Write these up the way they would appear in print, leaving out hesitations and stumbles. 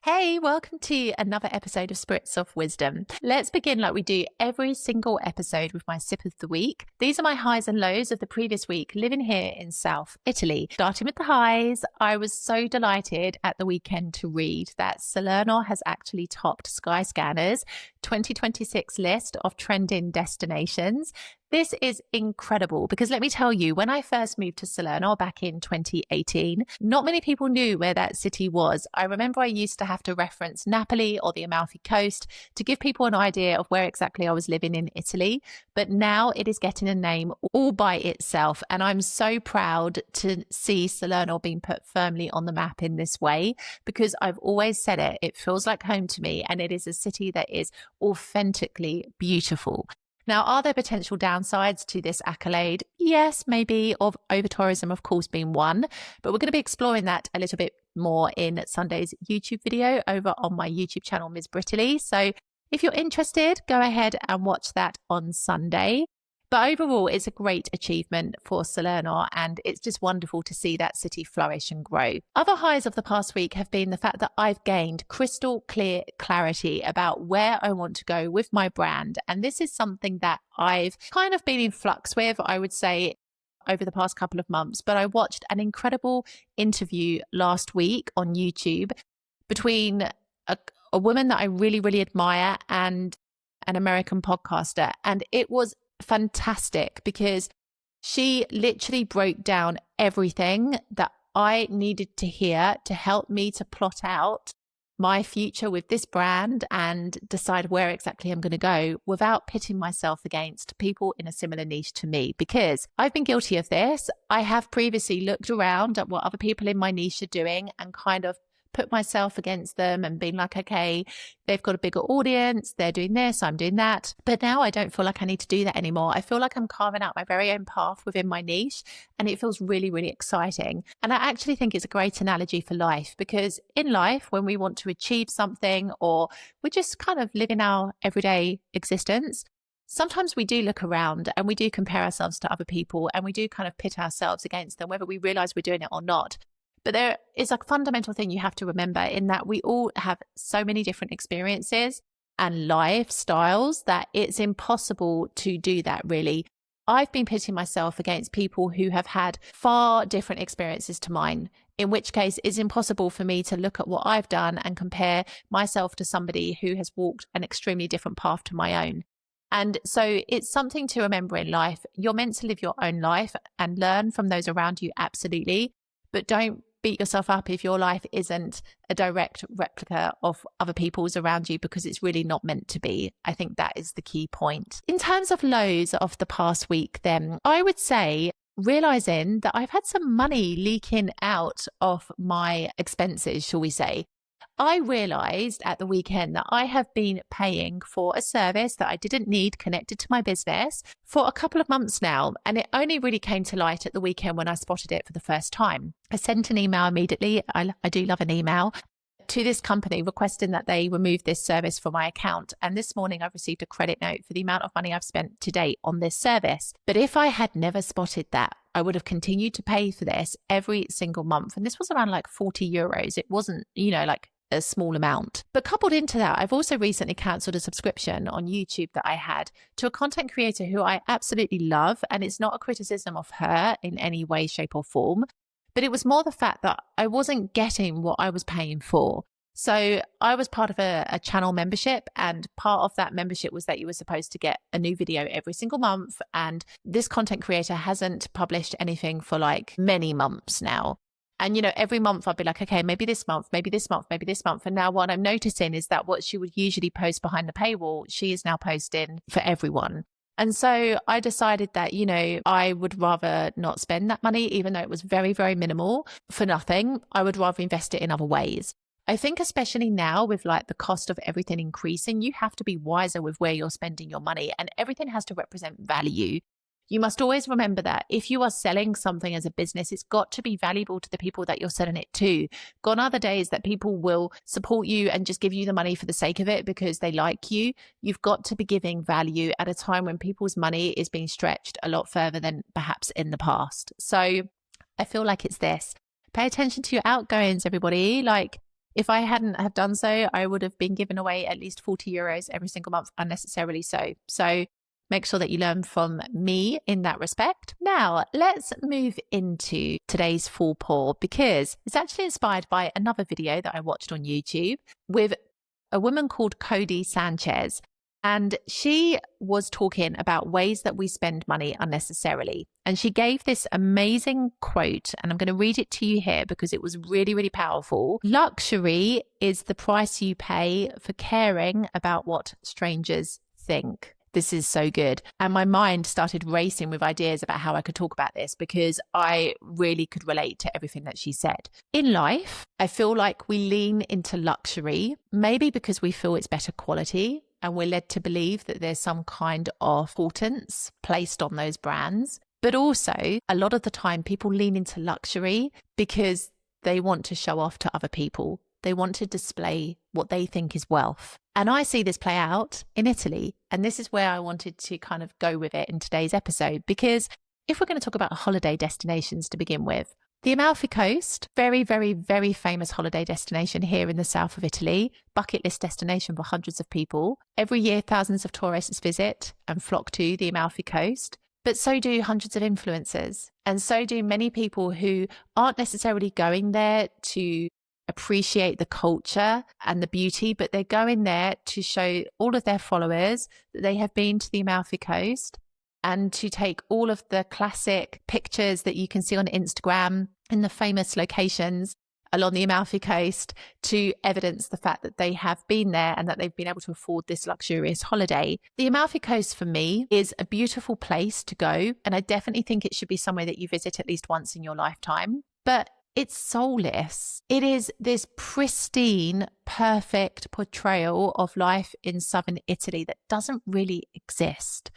Hey, welcome to another episode of Spritz of Wisdom. Let's begin like we do every single episode with my sip of the week. These are my highs and lows of the previous week living here in South Italy. Starting with the highs, I was so delighted at the weekend to read that Salerno has actually topped Skyscanner's 2026 list of trending destinations. This is incredible because let me tell you, when I first moved to Salerno back in 2018, not many people knew where that city was. I remember I used to have to reference Napoli or the Amalfi Coast to give people an idea of where exactly I was living in Italy. But now it is getting a name all by itself. And I'm so proud to see Salerno being put firmly on the map in this way because I've always said it. It feels like home to me and it is a city that is authentically beautiful. Now, are there potential downsides to this accolade? Yes, maybe, of over-tourism, of course, being one, but we're going to be exploring that a little bit more in Sunday's YouTube video over on my YouTube channel, Ms. Britaly. So if you're interested, go ahead and watch that on Sunday. But overall, it's a great achievement for Salerno, and it's just wonderful to see that city flourish and grow. Other highs of the past week have been the fact that I've gained crystal clear clarity about where I want to go with my brand. And this is something that I've kind of been in flux with, I would say, over the past couple of months. But I watched an incredible interview last week on YouTube between a woman that I really, really admire and an American podcaster. And it was fantastic because she literally broke down everything that I needed to hear to help me to plot out my future with this brand and decide where exactly I'm going to go without pitting myself against people in a similar niche to me, because I've been guilty of this. I have previously looked around at what other people in my niche are doing and kind of put myself against them and been like, okay, they've got a bigger audience, they're doing this, I'm doing that. But now I don't feel like I need to do that anymore. I feel like I'm carving out my very own path within my niche, and it feels really, really exciting. And I actually think it's a great analogy for life, because in life, when we want to achieve something or we're just kind of living our everyday existence, sometimes we do look around and we do compare ourselves to other people and we do kind of pit ourselves against them, whether we realize we're doing it or not. But there is a fundamental thing you have to remember in that we all have so many different experiences and lifestyles that it's impossible to do that really. I've been pitting myself against people who have had far different experiences to mine, in which case it's impossible for me to look at what I've done and compare myself to somebody who has walked an extremely different path to my own. And so it's something to remember in life. You're meant to live your own life and learn from those around you, absolutely. But don't beat yourself up if your life isn't a direct replica of other people's around you, because it's really not meant to be. I think that is the key point. In terms of lows of the past week, then I would say realizing that I've had some money leaking out of my expenses, shall we say. I realized at the weekend that I have been paying for a service that I didn't need connected to my business for a couple of months now. And it only really came to light at the weekend when I spotted it for the first time. I sent an email immediately. I do love an email to this company requesting that they remove this service from my account. And this morning I've received a credit note for the amount of money I've spent to date on this service. But if I had never spotted that, I would have continued to pay for this every single month. And this was around like 40 euros. It wasn't, like a small amount. But coupled into that, I've also recently cancelled a subscription on YouTube that I had to a content creator who I absolutely love. And it's not a criticism of her in any way, shape or form, but it was more the fact that I wasn't getting what I was paying for. So I was part of a channel membership, and part of that membership was that you were supposed to get a new video every single month. And this content creator hasn't published anything for like many months now. And, every month I'd be like, okay, maybe this month, maybe this month, maybe this month. And now what I'm noticing is that what she would usually post behind the paywall, she is now posting for everyone. And so I decided that, I would rather not spend that money, even though it was very, very minimal, for nothing. I would rather invest it in other ways. I think especially now with like the cost of everything increasing, you have to be wiser with where you're spending your money, and everything has to represent value. You must always remember that if you are selling something as a business, it's got to be valuable to the people that you're selling it to. Gone are the days that people will support you and just give you the money for the sake of it because they like you. You've got to be giving value at a time when people's money is being stretched a lot further than perhaps in the past. So I feel like it's this. Pay attention to your outgoings, everybody. Like, If I hadn't have done so, I would have been giving away at least 40 euros every single month unnecessarily so make sure that you learn from me in that respect. Now, let's move into today's full pour because it's actually inspired by another video that I watched on YouTube with a woman called Cody Sanchez. And she was talking about ways that we spend money unnecessarily. And she gave this amazing quote, and I'm going to read it to you here because it was really, really powerful. Luxury is the price you pay for caring about what strangers think. This is so good. And my mind started racing with ideas about how I could talk about this because I really could relate to everything that she said. In life, I feel like we lean into luxury, maybe because we feel it's better quality and we're led to believe that there's some kind of importance placed on those brands. But also, a lot of the time, people lean into luxury because they want to show off to other people. They want to display what they think is wealth. And I see this play out in Italy. And this is where I wanted to kind of go with it in today's episode, because if we're going to talk about holiday destinations to begin with, the Amalfi Coast, very, very, very famous holiday destination here in the south of Italy, bucket list destination for hundreds of people. Every year, thousands of tourists visit and flock to the Amalfi Coast. But so do hundreds of influencers. And so do many people who aren't necessarily going there to appreciate the culture and the beauty, but they're going there to show all of their followers that they have been to the Amalfi Coast and to take all of the classic pictures that you can see on Instagram in the famous locations along the Amalfi Coast to evidence the fact that they have been there and that they've been able to afford this luxurious holiday. The Amalfi Coast for me is a beautiful place to go, and I definitely think it should be somewhere that you visit at least once in your lifetime. But it's soulless. It is this pristine, perfect portrayal of life in southern Italy that doesn't really exist.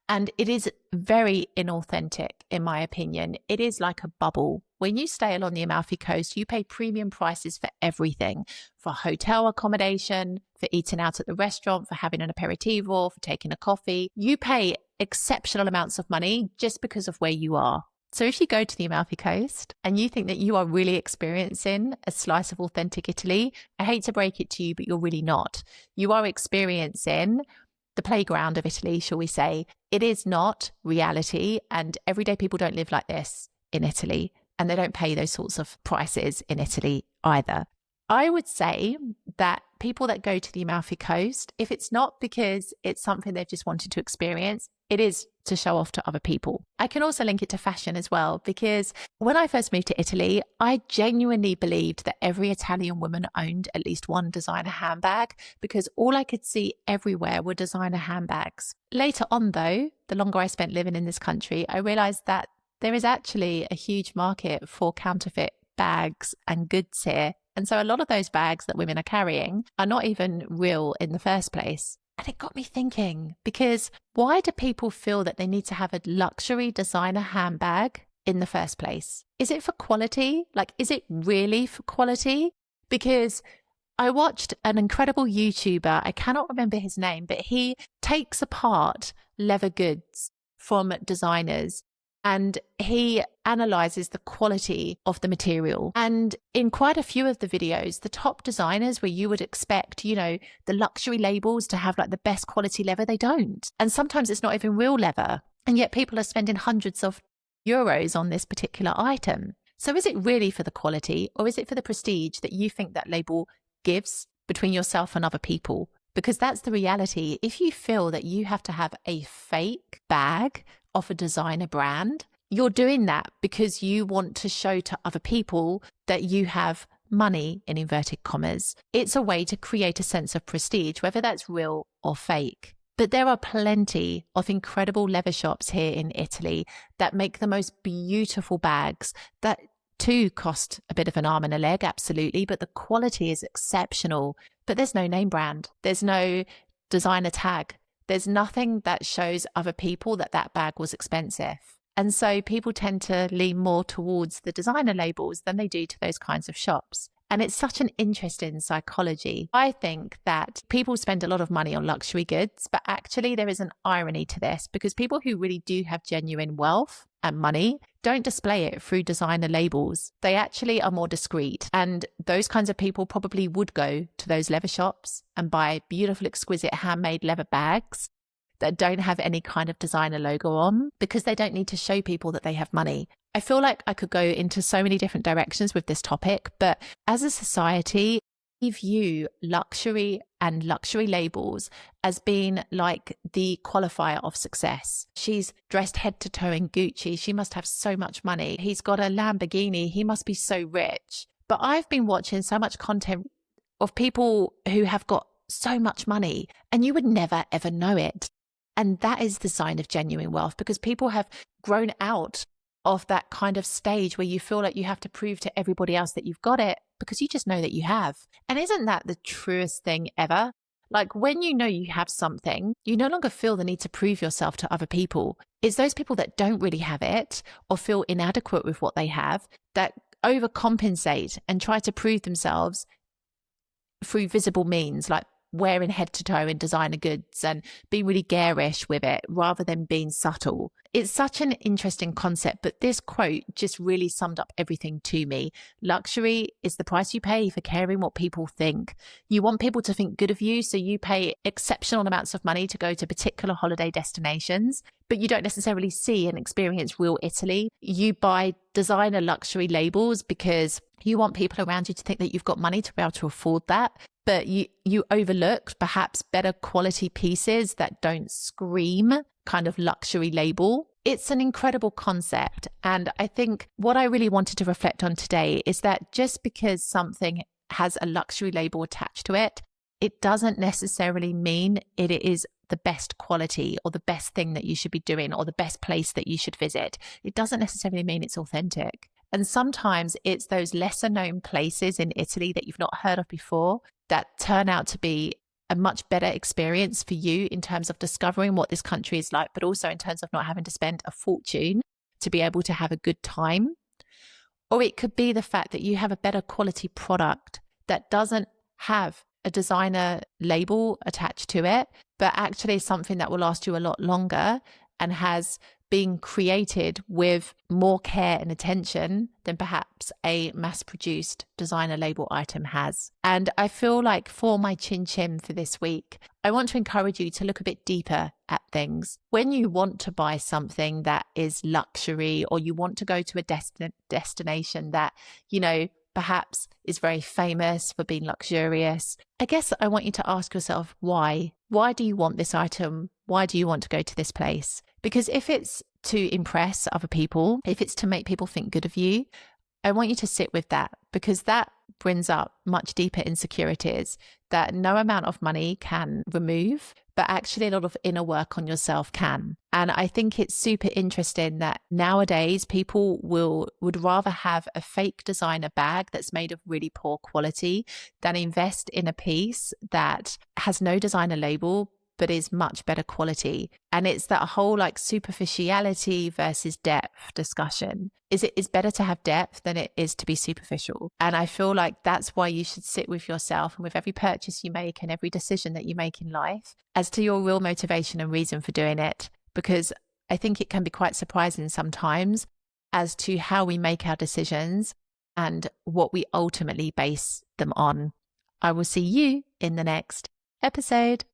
And it is very inauthentic, in my opinion. It is like a bubble. When you stay along the Amalfi Coast, you pay premium prices for everything, for hotel accommodation, for eating out at the restaurant, for having an aperitivo, for taking a coffee. You pay exceptional amounts of money just because of where you are. So if you go to the Amalfi Coast and you think that you are really experiencing a slice of authentic Italy, I hate to break it to you, but you're really not. You are experiencing the playground of Italy, shall we say. It is not reality, and everyday people don't live like this in Italy, and they don't pay those sorts of prices in Italy either. I would say that people that go to the Amalfi Coast, if it's not because it's something they've just wanted to experience, it is to show off to other people. I can also link it to fashion as well, because when I first moved to Italy, I genuinely believed that every Italian woman owned at least one designer handbag, because all I could see everywhere were designer handbags. Later on, though, the longer I spent living in this country, I realized that there is actually a huge market for counterfeit bags and goods here. And so a lot of those bags that women are carrying are not even real in the first place. And it got me thinking, because why do people feel that they need to have a luxury designer handbag in the first place? Is it for quality? Like, is it really for quality? Because I watched an incredible YouTuber, I cannot remember his name, but he takes apart leather goods from designers and he analyzes the quality of the material. And in quite a few of the videos, the top designers where you would expect, you know, the luxury labels to have like the best quality leather, they don't. And sometimes it's not even real leather. And yet people are spending hundreds of euros on this particular item. So is it really for the quality, or is it for the prestige that you think that label gives between yourself and other people? Because that's the reality. If you feel that you have to have a fake bag of a designer brand, you're doing that because you want to show to other people that you have money, in inverted commas. It's a way to create a sense of prestige, whether that's real or fake. But there are plenty of incredible leather shops here in Italy that make the most beautiful bags that too cost a bit of an arm and a leg, absolutely, but the quality is exceptional. But there's no name brand. There's no designer tag. There's nothing that shows other people that that bag was expensive. And so people tend to lean more towards the designer labels than they do to those kinds of shops. And it's such an interesting psychology. I think that people spend a lot of money on luxury goods, but actually there is an irony to this, because people who really do have genuine wealth and money, don't display it through designer labels. They actually are more discreet. And those kinds of people probably would go to those leather shops and buy beautiful, exquisite handmade leather bags that don't have any kind of designer logo on, because they don't need to show people that they have money. I feel like I could go into so many different directions with this topic, but as a society, we view luxury and luxury labels as being like the qualifier of success. She's dressed head to toe in Gucci. She must have so much money. He's got a Lamborghini. He must be so rich. But I've been watching so much content of people who have got so much money and you would never, ever know it. And that is the sign of genuine wealth, because people have grown out of that kind of stage where you feel like you have to prove to everybody else that you've got it, because you just know that you have. And isn't that the truest thing ever? Like, when you know you have something, you no longer feel the need to prove yourself to other people. It's those people that don't really have it or feel inadequate with what they have that overcompensate and try to prove themselves through visible means, like wearing head to toe in designer goods and being really garish with it rather than being subtle. It's such an interesting concept, but this quote just really summed up everything to me. Luxury is the price you pay for caring what people think. You want people to think good of you, so you pay exceptional amounts of money to go to particular holiday destinations, but you don't necessarily see and experience real Italy. You buy designer luxury labels because you want people around you to think that you've got money to be able to afford that. But you overlook perhaps better quality pieces that don't scream kind of luxury label. It's an incredible concept. And I think what I really wanted to reflect on today is that just because something has a luxury label attached to it, it doesn't necessarily mean it is the best quality or the best thing that you should be doing or the best place that you should visit. It doesn't necessarily mean it's authentic. And sometimes it's those lesser known places in Italy that you've not heard of before that turn out to be a much better experience for you in terms of discovering what this country is like, but also in terms of not having to spend a fortune to be able to have a good time. Or it could be the fact that you have a better quality product that doesn't have a designer label attached to it, but actually something that will last you a lot longer and has been created with more care and attention than perhaps a mass-produced designer label item has. And I feel like for my chin chin for this week, I want to encourage you to look a bit deeper at things. When you want to buy something that is luxury, or you want to go to a destination that, you know, perhaps is very famous for being luxurious, I guess I want you to ask yourself, why? Why do you want this item? Why do you want to go to this place? Because if it's to impress other people, if it's to make people think good of you, I want you to sit with that, because that brings up much deeper insecurities that no amount of money can remove, but actually a lot of inner work on yourself can. And I think it's super interesting that nowadays people would rather have a fake designer bag that's made of really poor quality than invest in a piece that has no designer label but is much better quality. And it's that whole like superficiality versus depth discussion. It's better to have depth than it is to be superficial. And I feel like that's why you should sit with yourself and with every purchase you make and every decision that you make in life as to your real motivation and reason for doing it. Because I think it can be quite surprising sometimes as to how we make our decisions and what we ultimately base them on. I will see you in the next episode.